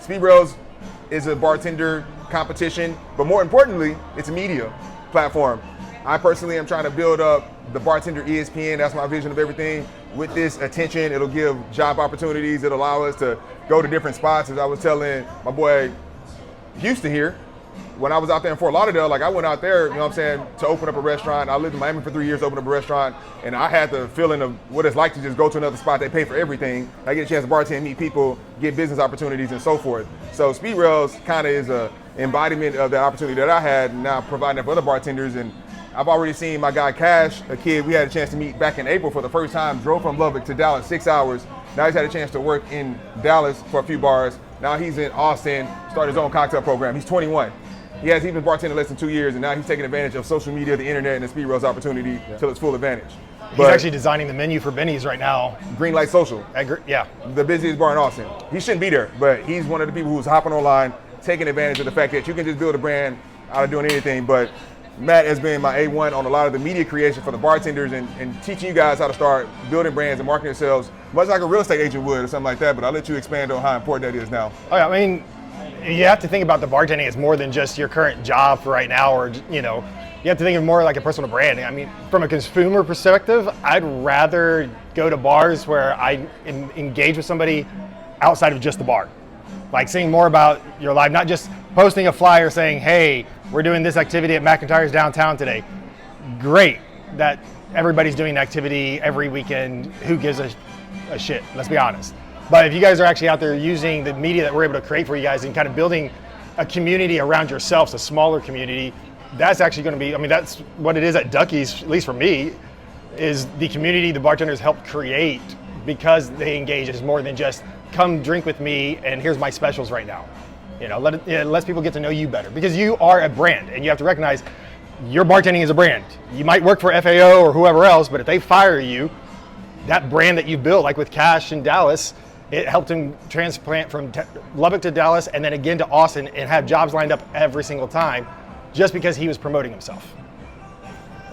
SpeedRailz is a bartender competition, but more importantly, it's a media platform. I personally am trying to build up the bartender ESPN. That's my vision of everything. With this attention, it'll give job opportunities. It'll allow us to go to different spots. As I was telling my boy Houston here, when I was out there in Fort Lauderdale, like I went out there, you know what I'm saying, to open up a restaurant. I lived in Miami for 3 years, opened up a restaurant, and I had the feeling of what it's like to just go to another spot. They pay for everything. I get a chance to bartend, meet people, get business opportunities, and so forth. So SpeedRailz kind of is a embodiment of the opportunity that I had, and now providing that for other bartenders. And I've already seen my guy Cash, a kid we had a chance to meet back in April for the first time, drove from Lubbock to Dallas 6 hours. Now he's had a chance to work in Dallas for a few bars. Now he's in Austin, started his own cocktail program. He's 21. He's been bartending less than 2 years, and now he's taking advantage of social media, the internet, and the SpeedRailz opportunity till its full advantage. He's actually designing the menu for Benny's right now. Green Light Social. Yeah. The busiest bar in Austin. He shouldn't be there, but he's one of the people who's hopping online, taking advantage of the fact that you can just build a brand out of doing anything. But Matt has been my A1 on a lot of the media creation for the bartenders and teaching you guys how to start building brands and marketing yourselves, much like a real estate agent would or something like that. But I'll let you expand on how important that is now. Oh, yeah, I mean, you have to think about the bartending as more than just your current job for right now, or, you know, you have to think of more like a personal brand. I mean, from a consumer perspective, I'd rather go to bars where I engage with somebody outside of just the bar. Like seeing more about your life, not just posting a flyer saying, hey, we're doing this activity at McIntyre's downtown today. Great that everybody's doing an activity every weekend. Who gives a shit? Let's be honest. But if you guys are actually out there using the media that we're able to create for you guys and kind of building a community around yourselves, a smaller community, that's actually going to be, I mean, that's what it is at Ducky's, at least for me, is the community the bartenders help create because they engage as more than just come drink with me and here's my specials right now. You know, it lets people get to know you better because you are a brand and you have to recognize your bartending is a brand. You might work for FAO or whoever else, but if they fire you, that brand that you built, like with Cash in Dallas, it helped him transplant from Lubbock to Dallas and then again to Austin and have jobs lined up every single time just because he was promoting himself.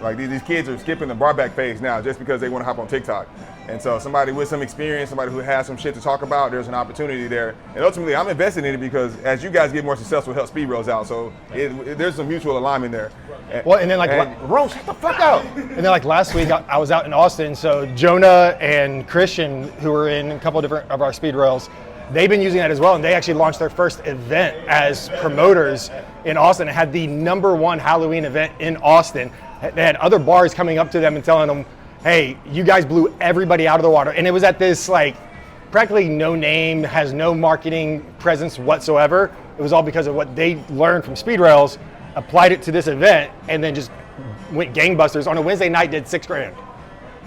Like these kids are skipping the bar back phase now just because they want to hop on TikTok. And so somebody with some experience, somebody who has some shit to talk about, there's an opportunity there. And ultimately, I'm invested in it because as you guys get more successful, it helps SpeedRailz out. So there's some mutual alignment there. Well, and then like, Rome, shut the fuck up. And then like last week, I was out in Austin. So Jonah and Christian, who were in a couple of different of our SpeedRailz, they've been using that as well. And they actually launched their first event as promoters in Austin. It had the #1 Halloween event in Austin. They had other bars coming up to them and telling them, hey, you guys blew everybody out of the water. And it was at this like practically no name, has no marketing presence whatsoever. It was all because of what they learned from SpeedRailz, applied it to this event, and then just went gangbusters. On a Wednesday night, did $6 grand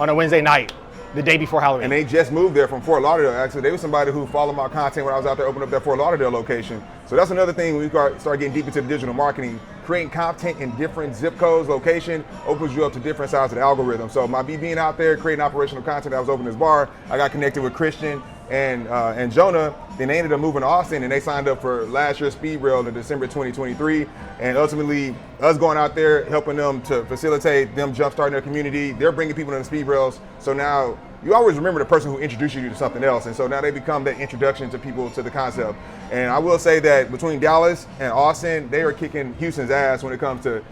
on a Wednesday night, the day before Halloween. And they just moved there from Fort Lauderdale. Actually, they were somebody who followed my content when I was out there opening up that Fort Lauderdale location. So that's another thing when we start getting deep into the digital marketing. Creating content in different zip codes, location, opens you up to different sides of the algorithm. So my being out there creating operational content, I was opening this bar. I got connected with Christian and Jonah. Then they ended up moving to Austin and they signed up for last year's SpeedRailz in December 2023. And ultimately, us going out there, helping them to facilitate them jumpstarting their community. They're bringing people into SpeedRailz. So now you always remember the person who introduced you to something else. And so now they become that introduction to people to the concept. And I will say that between Dallas and Austin, they are kicking Houston's ass when it comes to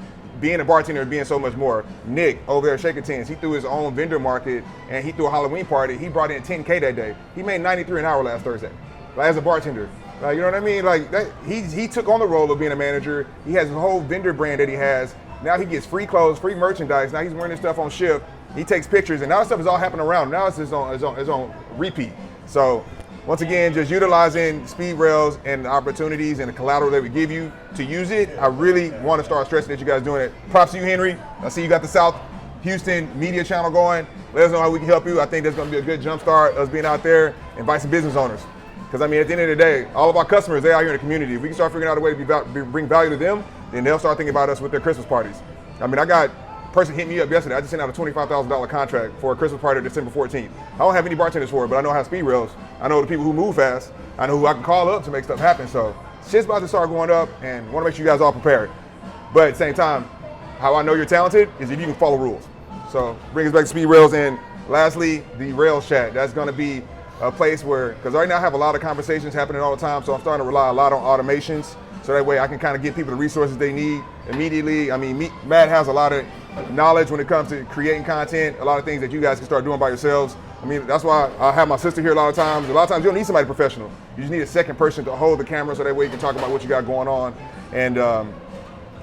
being a bartender and being so much more. Nick over there at Shaker Tins, he threw his own vendor market and he threw a Halloween party. He brought in $10K that day. He made $93 an hour last Thursday, like as a bartender. Like, you know what I mean? Like that, he took on the role of being a manager. He has a whole vendor brand that he has. Now he gets free clothes, free merchandise. Now he's wearing this stuff on shift. He takes pictures, and now that stuff is all happening around. Now it's on repeat. So once again, just utilizing SpeedRailz and the opportunities and the collateral that we give you to use it. I really want to start stressing that you guys doing it. Props to you, Henry. I see you got the South Houston media channel going. Let us know how we can help you. I think that's going to be a good jump start, us being out there, invite some business owners. Because I mean, at the end of the day, all of our customers, they're out here in the community. If we can start figuring out a way to bring value to them, then they'll start thinking about us with their Christmas parties. I mean, I got person hit me up yesterday. I just sent out a $25,000 contract for a Christmas party December 14th. I don't have any bartenders for it, but I know how SpeedRailz. I know the people who move fast. I know who I can call up to make stuff happen. So shit's about to start going up and want to make sure you guys all prepared. But at the same time, how I know you're talented is if you can follow rules. So bring us back to SpeedRailz. And lastly, the Railz chat. That's going to be a place where, because right now I have a lot of conversations happening all the time, so I'm starting to rely a lot on automations, so that way I can kind of give people the resources they need immediately. I mean, Matt has a lot of knowledge when it comes to creating content, a lot of things that you guys can start doing by yourselves. I mean, that's why I have my sister here a lot of times. A lot of times you don't need somebody professional. You just need a second person to hold the camera, so that way you can talk about what you got going on. And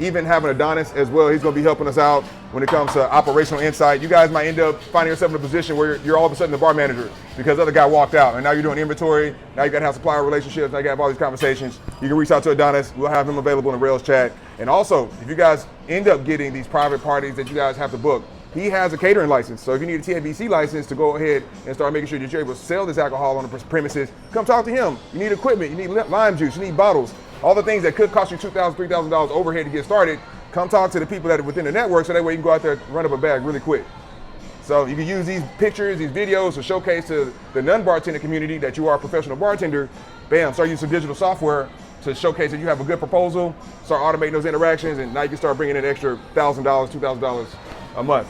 even having Adonis as well, he's going to be helping us out when it comes to operational insight. You guys might end up finding yourself in a position where you're all of a sudden the bar manager because the other guy walked out, and now you're doing inventory. Now you got to have supplier relationships. Now you got to have all these conversations. You can reach out to Adonis. We'll have him available in the Railz chat. And also, if you guys end up getting these private parties that you guys have to book, he has a catering license. So if you need a TABC license to go ahead and start making sure that you're able to sell this alcohol on the premises, come talk to him. You need equipment, you need lime juice, you need bottles, all the things that could cost you $2,000, $3,000 overhead to get started. Come talk to the people that are within the network, so that way you can go out there and run up a bag really quick. So you can use these pictures, these videos to showcase to the non-bartender community that you are a professional bartender. Bam, start using some digital software to showcase that you have a good proposal, start automating those interactions, and now you can start bringing in an extra $1,000, $2,000 a month.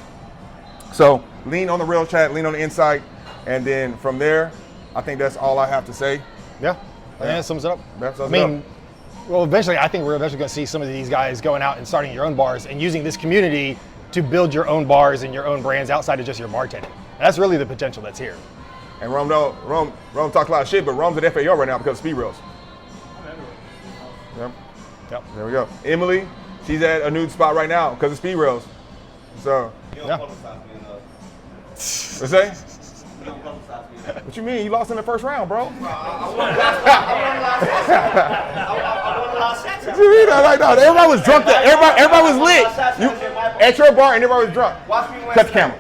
So lean on the Railz chat, lean on the insight, and then from there, I think that's all I have to say. Yeah, I think that sums it up. That sums it up. Well, eventually, I think we're eventually going to see some of these guys going out and starting your own bars and using this community to build your own bars and your own brands outside of just your bartending. And that's really the potential that's here. And Rome talks a lot of shit, but Rome's at FAO right now because of SpeedRailz. Yep. There we go. Emily, she's at a nude spot right now because of SpeedRailz. So. You don't publicize me enough. What's that? You don't publicize me enough. What you mean? You lost in the first round, bro. I won last What you mean? Like, no, everybody was drunk. Everybody was lit. At your bar, and everybody was drunk. Watch me win. Cut the camera.